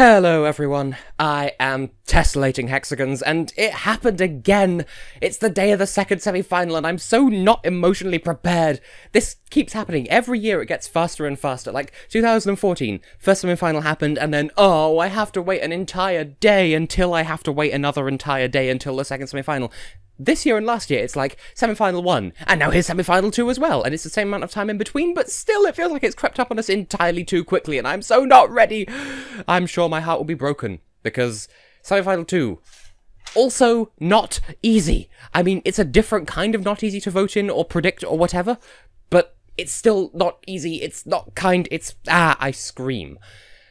Hello everyone, I am Tessellating Hexagons, and it happened again! It's the day of the second semi-final, and I'm so not emotionally prepared! This keeps happening. Every year it gets faster and faster. Like, 2014, first semi-final happened, and then, oh, I have to wait an entire day until I have to wait another entire day until the second semi-final. This year and last year, it's like semi-final 1, and now here's semi-final 2 as well, and it's the same amount of time in between, but still it feels like it's crept up on us entirely too quickly, and I'm so not ready! I'm sure my heart will be broken, because semi-final 2, also not easy. I mean, it's a different kind of not easy to vote in, or predict, or whatever, but it's still not easy, it's not kind, it's... I scream.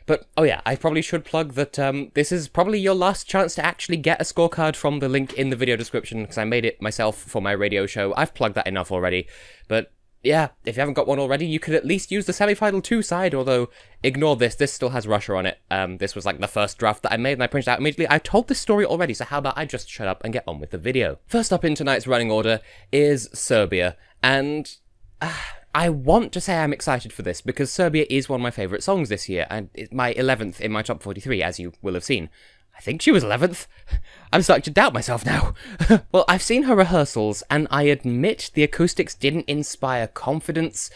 But, oh yeah, I probably should plug that this is probably your last chance to actually get a scorecard from the link in the video description, because I made it myself for my radio show. I've plugged that enough already. But, yeah, if you haven't got one already, you could at least use the semi-final 2 side, although, ignore this still has Russia on it. This was like the first draft that I made, and I printed out immediately. I told this story already, so how about I just shut up and get on with the video. First up in tonight's running order is Serbia, and... I want to say I'm excited for this, because Serbia is one of my favourite songs this year, and it's my 11th in my top 43, as you will have seen. I think she was 11th. I'm starting to doubt myself now. Well, I've seen her rehearsals, and I admit the acoustics didn't inspire confidence.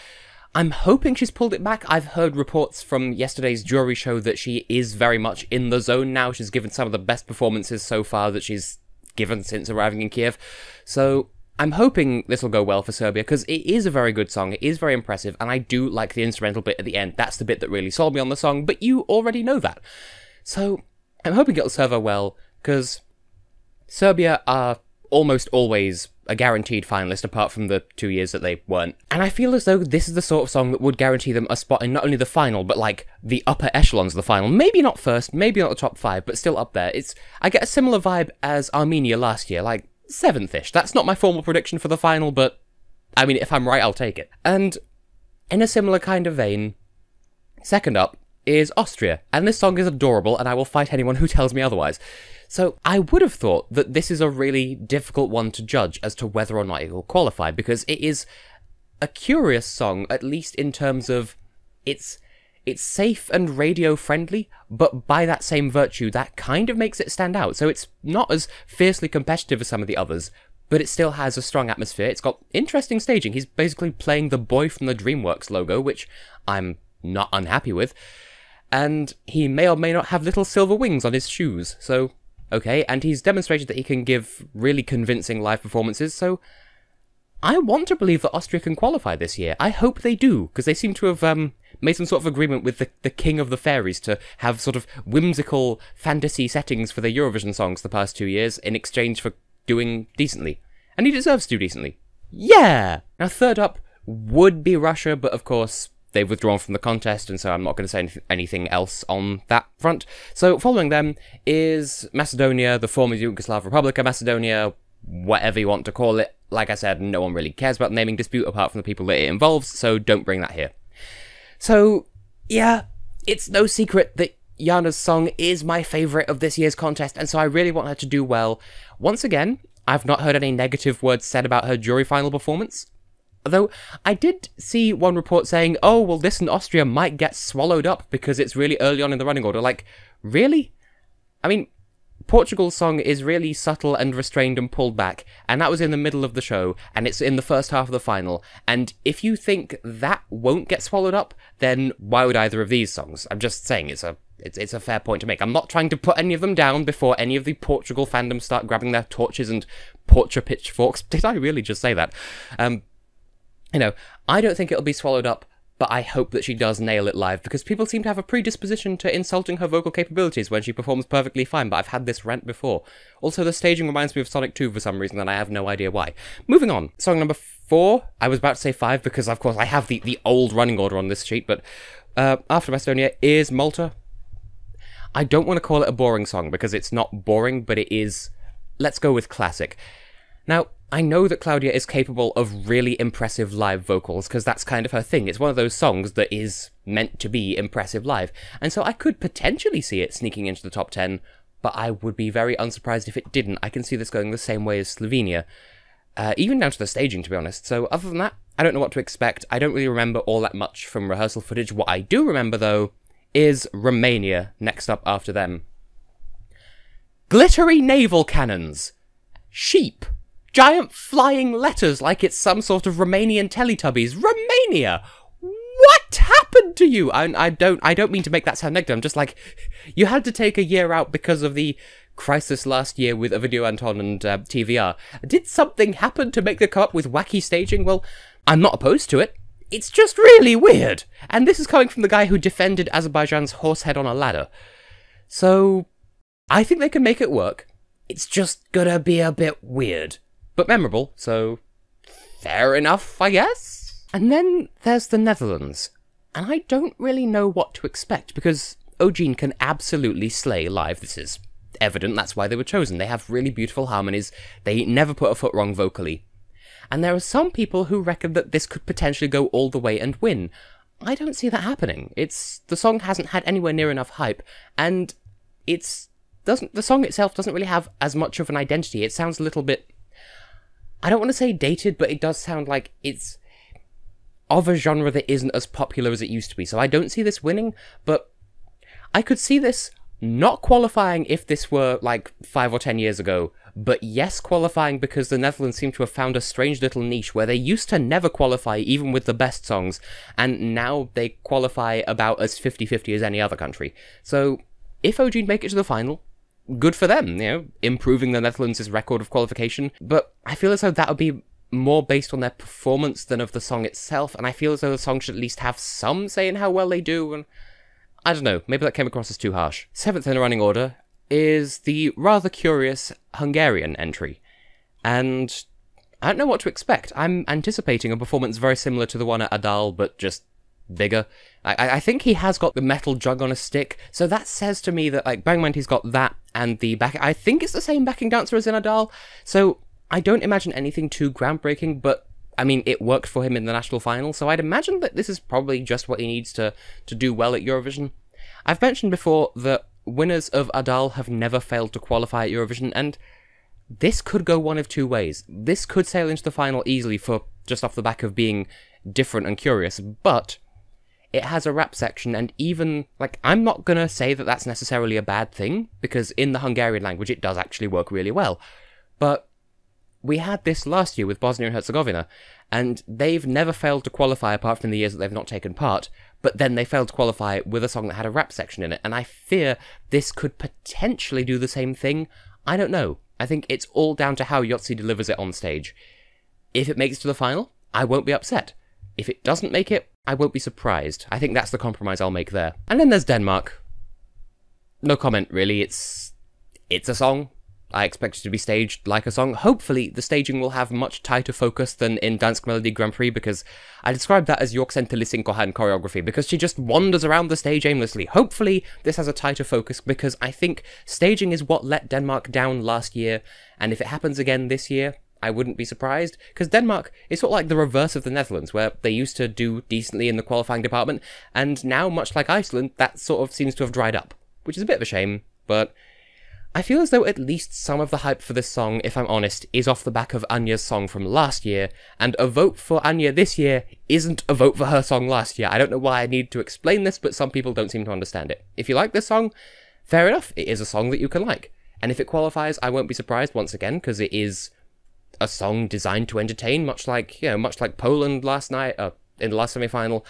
I'm hoping she's pulled it back. I've heard reports from yesterday's jury show that she is very much in the zone now. She's given some of the best performances so far that she's given since arriving in Kiev. So... I'm hoping this will go well for Serbia, because it is a very good song, it is very impressive, and I do like the instrumental bit at the end. That's the bit that really sold me on the song, but you already know that. So, I'm hoping it'll serve her well, because Serbia are almost always a guaranteed finalist, apart from the 2 years that they weren't. And I feel as though this is the sort of song that would guarantee them a spot in not only the final, but like the upper echelons of the final. Maybe not first, maybe not the top 5, but still up there. I get a similar vibe as Armenia last year, like 7th-ish. That's not my formal prediction for the final, but, I mean, if I'm right, I'll take it. And, in a similar kind of vein, second up is Austria, and this song is adorable, and I will fight anyone who tells me otherwise. So, I would have thought that this is a really difficult one to judge as to whether or not it will qualify, because it is a curious song, at least in terms of it's safe and radio-friendly, but by that same virtue, that kind of makes it stand out. So it's not as fiercely competitive as some of the others, but it still has a strong atmosphere. It's got interesting staging. He's basically playing the boy from the DreamWorks logo, which I'm not unhappy with. And he may or may not have little silver wings on his shoes, so okay. And he's demonstrated that he can give really convincing live performances, so... I want to believe that Austria can qualify this year. I hope they do, because they seem to have made some sort of agreement with the King of the Fairies to have sort of whimsical fantasy settings for their Eurovision songs the past 2 years in exchange for doing decently. And he deserves to do decently. Yeah! Now, third up would be Russia, but of course, they've withdrawn from the contest, and so I'm not going to say anything else on that front. So, following them is Macedonia, the former Yugoslav Republic of Macedonia, whatever you want to call it. Like I said, no one really cares about the naming dispute apart from the people that it involves, so don't bring that here. So, yeah, it's no secret that Jana's song is my favourite of this year's contest, and so I really want her to do well. Once again, I've not heard any negative words said about her jury final performance. Although, I did see one report saying, oh, well, this in Austria might get swallowed up because it's really early on in the running order. Like, really? I mean... Portugal's song is really subtle and restrained and pulled back, and that was in the middle of the show, and it's in the first half of the final, and if you think that won't get swallowed up, then why would either of these songs? I'm just saying it's a fair point to make. I'm not trying to put any of them down before any of the Portugal fandoms start grabbing their torches and portrait pitchforks. Did I really just say that? You know, I don't think it'll be swallowed up, but I hope that she does nail it live, because people seem to have a predisposition to insulting her vocal capabilities when she performs perfectly fine, but I've had this rant before. Also, the staging reminds me of Sonic 2 for some reason, and I have no idea why. Moving on. Song number 4. I was about to say 5, because, of course, I have the old running order on this sheet, but after Macedonia is Malta. I don't want to call it a boring song, because it's not boring, but it is... Let's go with classic. Now, I know that Claudia is capable of really impressive live vocals, because that's kind of her thing. It's one of those songs that is meant to be impressive live, and so I could potentially see it sneaking into the top 10, but I would be very unsurprised if it didn't. I can see this going the same way as Slovenia, even down to the staging, to be honest. So other than that, I don't know what to expect. I don't really remember all that much from rehearsal footage. What I do remember, though, is Romania next up after them. Glittery naval cannons. Sheep. Giant flying letters like it's some sort of Romanian Teletubbies. Romania! What happened to you? I don't mean to make that sound negative. I'm just like, you had to take a year out because of the crisis last year with a Video Anton and TVR. Did something happen to make them come up with wacky staging? Well, I'm not opposed to it. It's just really weird. And this is coming from the guy who defended Azerbaijan's horsehead on a ladder. So, I think they can make it work. It's just gonna be a bit weird. But memorable, so fair enough, I guess? And then there's the Netherlands. And I don't really know what to expect, because Ogene can absolutely slay live. This is evident, that's why they were chosen. They have really beautiful harmonies, they never put a foot wrong vocally. And there are some people who reckon that this could potentially go all the way and win. I don't see that happening. The song hasn't had anywhere near enough hype, and the song itself doesn't really have as much of an identity. It sounds a little bit, I don't want to say dated, but it does sound like it's of a genre that isn't as popular as it used to be. So I don't see this winning, but I could see this not qualifying if this were like 5 or 10 years ago, but yes, qualifying because the Netherlands seem to have found a strange little niche where they used to never qualify even with the best songs, and now they qualify about as 50-50 as any other country. So if Ogene make it to the final, good for them, improving the Netherlands' record of qualification, but I feel as though that would be more based on their performance than of the song itself, and I feel as though the song should at least have some say in how well they do, and I don't know, maybe that came across as too harsh. 7th in the running order is the rather curious Hungarian entry, and I don't know what to expect. I'm anticipating a performance very similar to the one at Adal, but just bigger. I think he has got the metal jug on a stick, so that says to me that, like, bearing in mind he's got that and the back, I think it's the same backing dancer as in Adal, so I don't imagine anything too groundbreaking, but I mean, it worked for him in the national final, so I'd imagine that this is probably just what he needs to do well at Eurovision. I've mentioned before that winners of Adal have never failed to qualify at Eurovision, and this could go one of two ways. This could sail into the final easily for just off the back of being different and curious, but it has a rap section, and even, like, I'm not gonna say that that's necessarily a bad thing, because in the Hungarian language it does actually work really well, but we had this last year with Bosnia and Herzegovina, and they've never failed to qualify apart from the years that they've not taken part, but then they failed to qualify with a song that had a rap section in it, and I fear this could potentially do the same thing. I don't know. I think it's all down to how Yotzi delivers it on stage. If it makes it to the final, I won't be upset. If it doesn't make it, I won't be surprised. I think that's the compromise I'll make there. And then there's Denmark. No comment, really. It's a song. I expect it to be staged like a song. Hopefully, the staging will have much tighter focus than in Dansk Melody Grand Prix, because I described that as Jorksentelisinkohan choreography, because she just wanders around the stage aimlessly. Hopefully, this has a tighter focus, because I think staging is what let Denmark down last year, and if it happens again this year, I wouldn't be surprised, because Denmark is sort of like the reverse of the Netherlands, where they used to do decently in the qualifying department, and now, much like Iceland, that sort of seems to have dried up, which is a bit of a shame, but I feel as though at least some of the hype for this song, if I'm honest, is off the back of Anya's song from last year, and a vote for Anya this year isn't a vote for her song last year. I don't know why I need to explain this, but some people don't seem to understand it. If you like this song, fair enough, it is a song that you can like. And if it qualifies, I won't be surprised once again, because it is a song designed to entertain, much like Poland last night, in the last semi-final.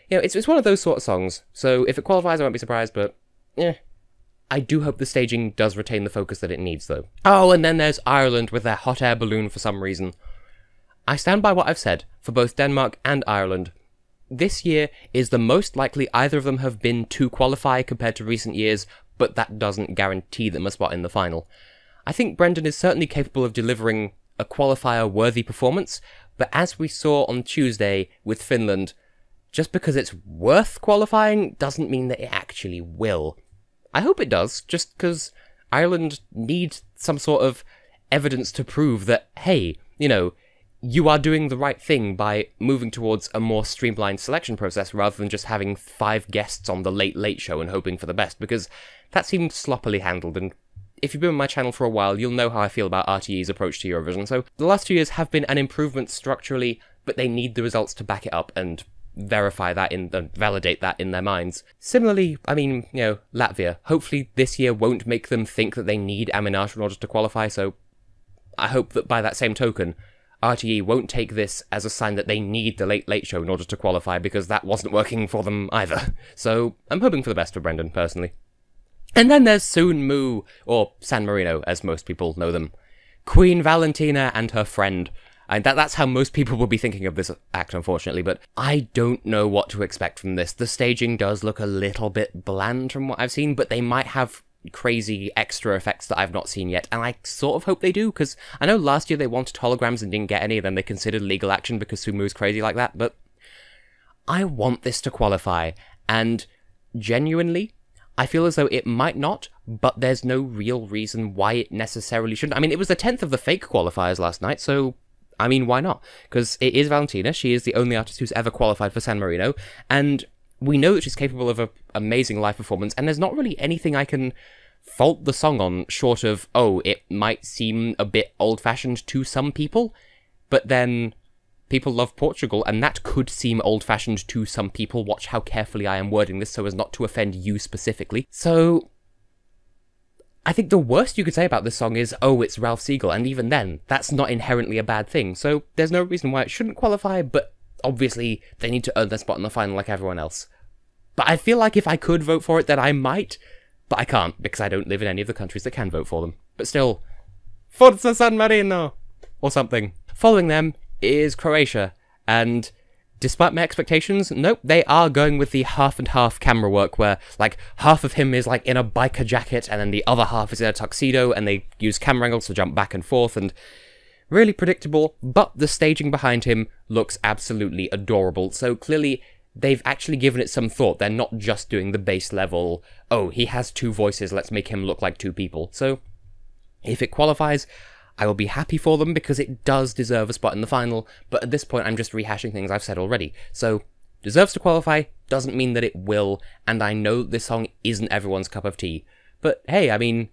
It's one of those sort of songs, so if it qualifies, I won't be surprised, but I do hope the staging does retain the focus that it needs, though. Oh, and then there's Ireland with their hot air balloon for some reason. I stand by what I've said for both Denmark and Ireland. This year is the most likely either of them have been to qualify compared to recent years, but that doesn't guarantee them a spot in the final. I think Brendan is certainly capable of delivering a qualifier-worthy performance, but as we saw on Tuesday with Finland, just because it's worth qualifying doesn't mean that it actually will. I hope it does, just because Ireland need some sort of evidence to prove that, hey, you are doing the right thing by moving towards a more streamlined selection process rather than just having 5 guests on the Late Late Show and hoping for the best, because that seems sloppily handled, and if you've been on my channel for a while, you'll know how I feel about RTE's approach to Eurovision. So the last 2 years have been an improvement structurally, but they need the results to back it up, and verify that validate that in their minds. Similarly, I mean, Latvia, hopefully this year won't make them think that they need Aminata in order to qualify, so I hope that by that same token, RTE won't take this as a sign that they need the Late Late Show in order to qualify, because that wasn't working for them either. So I'm hoping for the best for Brendan, personally. And then there's Soon Moo, or San Marino, as most people know them. Queen Valentina and her friend. And that's how most people will be thinking of this act, unfortunately, but I don't know what to expect from this. The staging does look a little bit bland from what I've seen, but they might have crazy extra effects that I've not seen yet, and I sort of hope they do, because I know last year they wanted holograms and didn't get any, and then they considered legal action because Sumu's crazy like that, but I want this to qualify, and genuinely, I feel as though it might not, but there's no real reason why it necessarily shouldn't. I mean, it was the 10th of the fake qualifiers last night, so I mean, why not? Because it is Valentina, she is the only artist who's ever qualified for San Marino, and we know that she's capable of an amazing live performance, and there's not really anything I can fault the song on, short of, oh, it might seem a bit old-fashioned to some people, but then people love Portugal, and that could seem old-fashioned to some people. Watch how carefully I am wording this so as not to offend you specifically. So I think the worst you could say about this song is, oh, it's Ralph Siegel, and even then, that's not inherently a bad thing, so there's no reason why it shouldn't qualify, but obviously they need to earn their spot in the final like everyone else. But I feel like if I could vote for it, then I might, but I can't, because I don't live in any of the countries that can vote for them. But still, Forza San Marino! Or something. Following them is Croatia, and despite my expectations, nope, they are going with the half and half camera work where, like, half of him is, like, in a biker jacket, and then the other half is in a tuxedo, and they use camera angles to jump back and forth, and really predictable, but the staging behind him looks absolutely adorable, so clearly they've actually given it some thought. They're not just doing the base level, oh, he has two voices, let's make him look like two people. So, if it qualifies, I will be happy for them because it does deserve a spot in the final, but at this point I'm just rehashing things I've said already. So, deserves to qualify, doesn't mean that it will, and I know this song isn't everyone's cup of tea. But hey, I mean,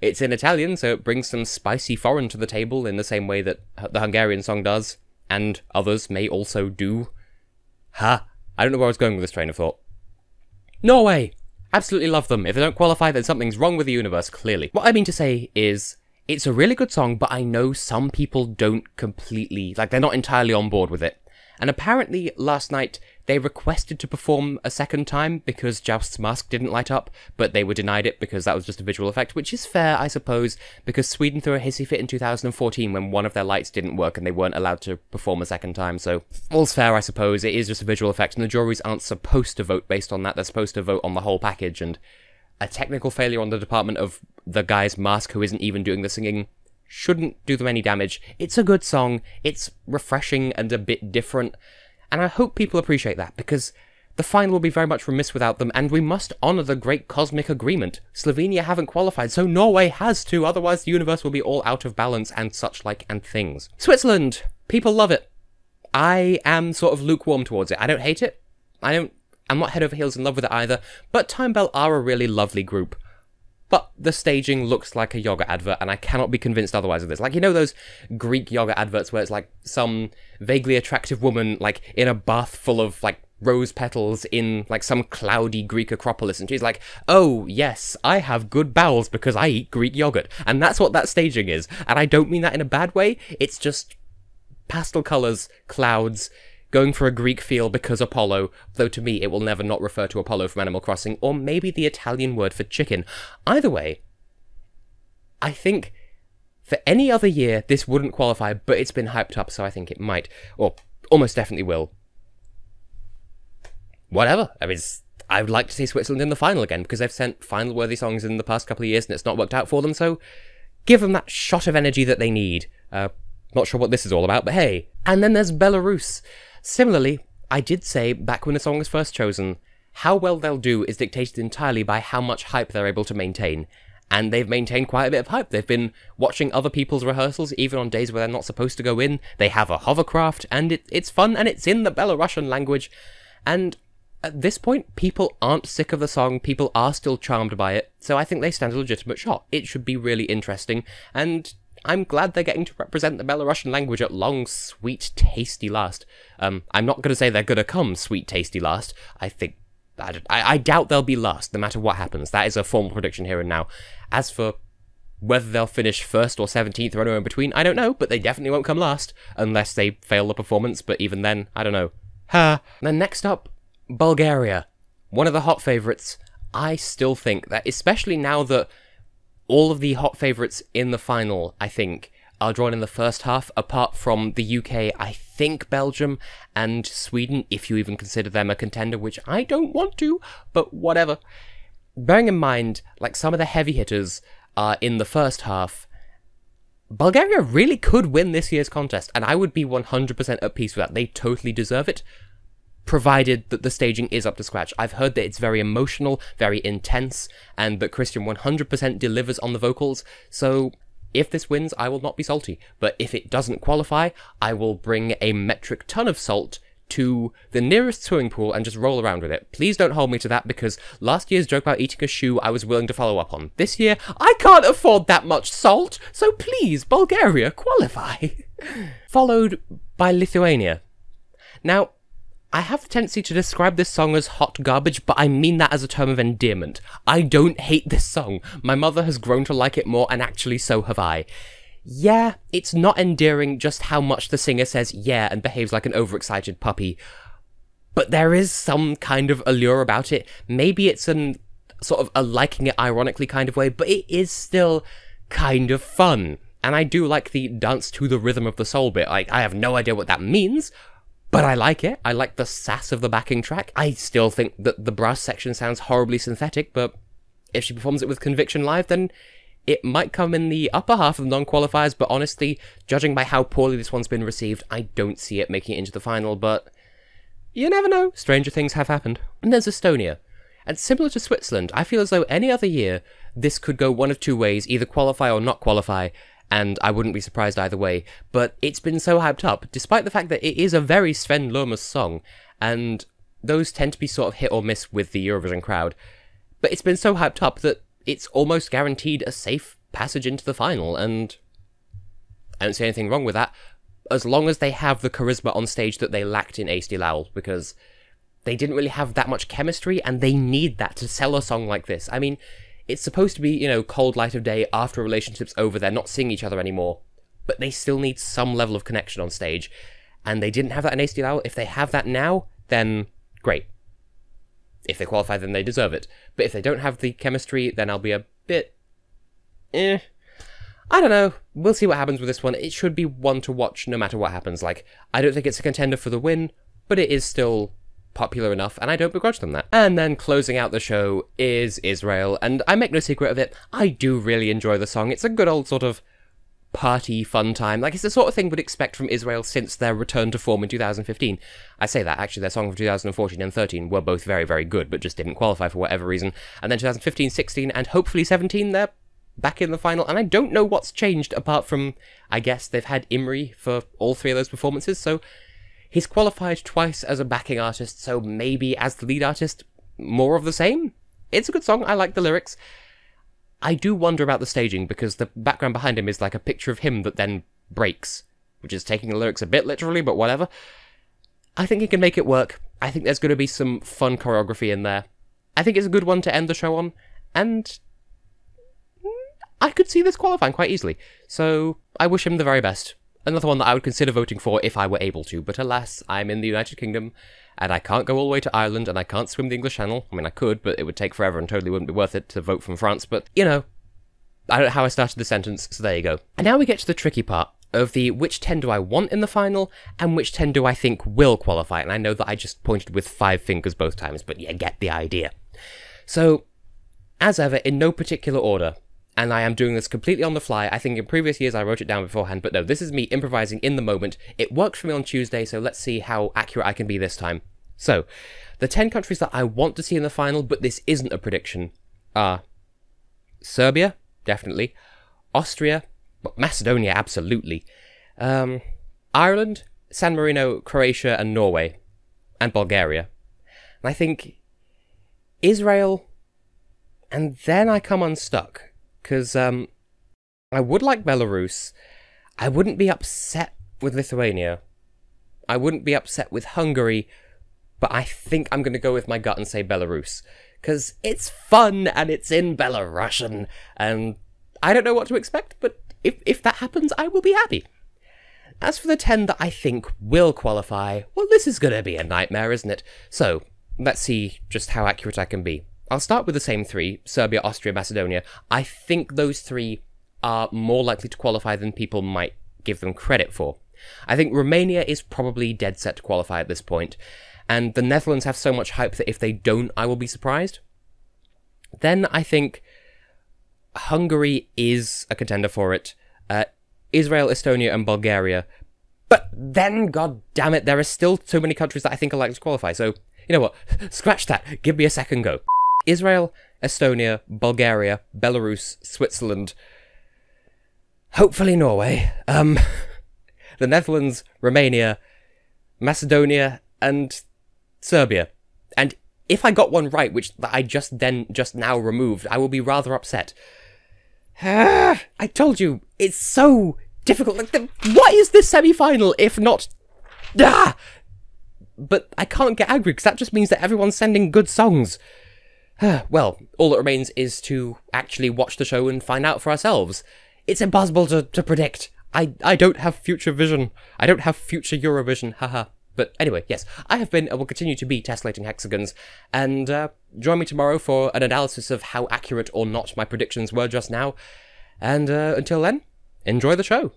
it's in Italian, so it brings some spicy foreign to the table in the same way that the Hungarian song does, and others may also do. I don't know where I was going with this train of thought. Norway! Absolutely love them. If they don't qualify, then something's wrong with the universe, clearly. What I mean to say is, it's a really good song, but I know some people don't completely, like, they're not entirely on board with it. And apparently, last night, they requested to perform a second time because Joust's mask didn't light up, but they were denied it because that was just a visual effect, which is fair, I suppose, because Sweden threw a hissy fit in 2014 when one of their lights didn't work and they weren't allowed to perform a second time, so all's fair, I suppose. It is just a visual effect, and the juries aren't supposed to vote based on that. They're supposed to vote on the whole package, and a technical failure on the department of the guy's mask who isn't even doing the singing shouldn't do them any damage. It's a good song, it's refreshing and a bit different, and I hope people appreciate that, because the final will be very much remiss without them, and we must honour the great cosmic agreement. Slovenia haven't qualified, so Norway has to, otherwise the universe will be all out of balance and such like and things. Switzerland! People love it. I am sort of lukewarm towards it. I don't hate it. I'm not head over heels in love with it either, but Time Bell are a really lovely group. But the staging looks like a yoga advert, and I cannot be convinced otherwise of this. Like, you know those Greek yoga adverts where it's like some vaguely attractive woman, like, in a bath full of, like, rose petals in, like, some cloudy Greek acropolis, and she's like, oh, yes, I have good bowels because I eat Greek yogurt. And that's what that staging is. And I don't mean that in a bad way, it's just pastel colours, clouds, going for a Greek feel because Apollo, though to me it will never not refer to Apollo from Animal Crossing, or maybe the Italian word for chicken. Either way, I think for any other year this wouldn't qualify, but it's been hyped up, so I think it might, or almost definitely will. Whatever, I mean, I would like to see Switzerland in the final again, because they've sent final-worthy songs in the past couple of years and it's not worked out for them, so give them that shot of energy that they need. Not sure what this is all about, but hey. And then there's Belarus. Similarly, I did say, back when the song was first chosen, how well they'll do is dictated entirely by how much hype they're able to maintain. And they've maintained quite a bit of hype. They've been watching other people's rehearsals, even on days where they're not supposed to go in. They have a hovercraft, and it's fun, and it's in the Belarusian language. And at this point, people aren't sick of the song, people are still charmed by it, so I think they stand a legitimate shot. It should be really interesting, and I'm glad they're getting to represent the Belarusian language at long, sweet, tasty last. I'm not going to say they're going to come sweet, tasty last. I doubt they'll be last, no matter what happens. That is a formal prediction here and now. As for whether they'll finish 1st or 17th or anywhere in between, I don't know, but they definitely won't come last, unless they fail the performance, but even then, I don't know. Ha! Then next up, Bulgaria. One of the hot favourites. I still think that, especially now that all of the hot favourites in the final, I think, are drawn in the first half, apart from the UK, I think Belgium, and Sweden, if you even consider them a contender, which I don't want to, but whatever. Bearing in mind, like, some of the heavy hitters are in the first half, Bulgaria really could win this year's contest, and I would be 100% at peace with that. They totally deserve it, provided that the staging is up to scratch. I've heard that it's very emotional, very intense, and that Christian 100% delivers on the vocals, so if this wins, I will not be salty. But if it doesn't qualify, I will bring a metric ton of salt to the nearest swimming pool and just roll around with it. Please don't hold me to that, because last year's joke about eating a shoe I was willing to follow up on. This year, I can't afford that much salt, so please, Bulgaria, qualify. Followed by Lithuania. Now, I have the tendency to describe this song as hot garbage, but I mean that as a term of endearment. I don't hate this song. My mother has grown to like it more, and actually so have I. Yeah, it's not endearing just how much the singer says yeah and behaves like an overexcited puppy, but there is some kind of allure about it. Maybe it's an sort of a liking it ironically kind of way, but it is still kind of fun. And I do like the dance to the rhythm of the soul bit. I have no idea what that means, but I like it. I like the sass of the backing track. I still think that the brass section sounds horribly synthetic, but if she performs it with conviction live, then it might come in the upper half of the non-qualifiers, but honestly, judging by how poorly this one's been received, I don't see it making it into the final, but you never know. Stranger things have happened. And there's Estonia. And similar to Switzerland, I feel as though any other year, this could go one of two ways, either qualify or not qualify, and I wouldn't be surprised either way, but it's been so hyped up, despite the fact that it is a very Sven Lohmus song, and those tend to be sort of hit or miss with the Eurovision crowd, but it's been so hyped up that it's almost guaranteed a safe passage into the final, and I don't see anything wrong with that, as long as they have the charisma on stage that they lacked in Ace Lowell, because they didn't really have that much chemistry, and they need that to sell a song like this. I mean, it's supposed to be, you know, cold light of day after a relationship's over, they're not seeing each other anymore, but they still need some level of connection on stage, and they didn't have that in Ace Lowell. If they have that now, then great. If they qualify, then they deserve it. But if they don't have the chemistry, then I'll be a bit I don't know. We'll see what happens with this one. It should be one to watch no matter what happens. Like, I don't think it's a contender for the win, but it is still popular enough, and I don't begrudge them that. And then closing out the show is Israel, and I make no secret of it, I do really enjoy the song. It's a good old sort of party fun time. Like, it's the sort of thing we'd expect from Israel since their return to form in 2015. I say that, actually, their song from 2014 and 13 were both very, very good, but just didn't qualify for whatever reason. And then 2015, 16, and hopefully 17, they're back in the final, and I don't know what's changed apart from, I guess, they've had Imri for all three of those performances, so he's qualified twice as a backing artist, so maybe as the lead artist, more of the same? It's a good song, I like the lyrics. I do wonder about the staging, because the background behind him is like a picture of him that then breaks, which is taking the lyrics a bit literally, but whatever. I think he can make it work. I think there's going to be some fun choreography in there. I think it's a good one to end the show on, and I could see this qualifying quite easily. So I wish him the very best. Another one that I would consider voting for if I were able to, but alas, I'm in the United Kingdom, and I can't go all the way to Ireland, and I can't swim the English Channel. I mean, I could, but it would take forever and totally wouldn't be worth it to vote from France, but, you know, I don't know how I started the sentence, so there you go. And now we get to the tricky part of the which 10 do I want in the final, and which 10 do I think will qualify, and I know that I just pointed with 5 fingers both times, but you get the idea. So, as ever, in no particular order, and I am doing this completely on the fly. I think in previous years I wrote it down beforehand, but no, this is me improvising in the moment. It worked for me on Tuesday, so let's see how accurate I can be this time. So, the 10 countries that I want to see in the final, but this isn't a prediction, are Serbia, definitely, Austria, Macedonia, absolutely, Ireland, San Marino, Croatia, and Norway, and Bulgaria. And I think Israel, and then I come unstuck. Because I would like Belarus. I wouldn't be upset with Lithuania. I wouldn't be upset with Hungary, but I think I'm going to go with my gut and say Belarus. Because it's fun and it's in Belarusian, and I don't know what to expect, but if that happens, I will be happy. As for the 10 that I think will qualify, well, this is going to be a nightmare, isn't it? So, let's see just how accurate I can be. I'll start with the same 3, Serbia, Austria, Macedonia. I think those 3 are more likely to qualify than people might give them credit for. I think Romania is probably dead set to qualify at this point, and the Netherlands have so much hype that if they don't, I will be surprised. Then I think Hungary is a contender for it, Israel, Estonia, and Bulgaria. But then, god damn it, there are still so many countries that I think are likely to qualify, so, you know what, scratch that, give me a second go. Israel, Estonia, Bulgaria, Belarus, Switzerland, hopefully Norway, the Netherlands, Romania, Macedonia, and Serbia. And if I got one right, which I just now removed, I will be rather upset. I told you, it's so difficult. Like, what is this semi-final if not... But I can't get angry, because that just means that everyone's sending good songs. Well, all that remains is to actually watch the show and find out for ourselves. It's impossible to predict. I don't have future vision. I don't have future Eurovision, haha. But anyway, yes, I have been and will continue to be Tessellating Hexagons, and join me tomorrow for an analysis of how accurate or not my predictions were just now. And until then, enjoy the show.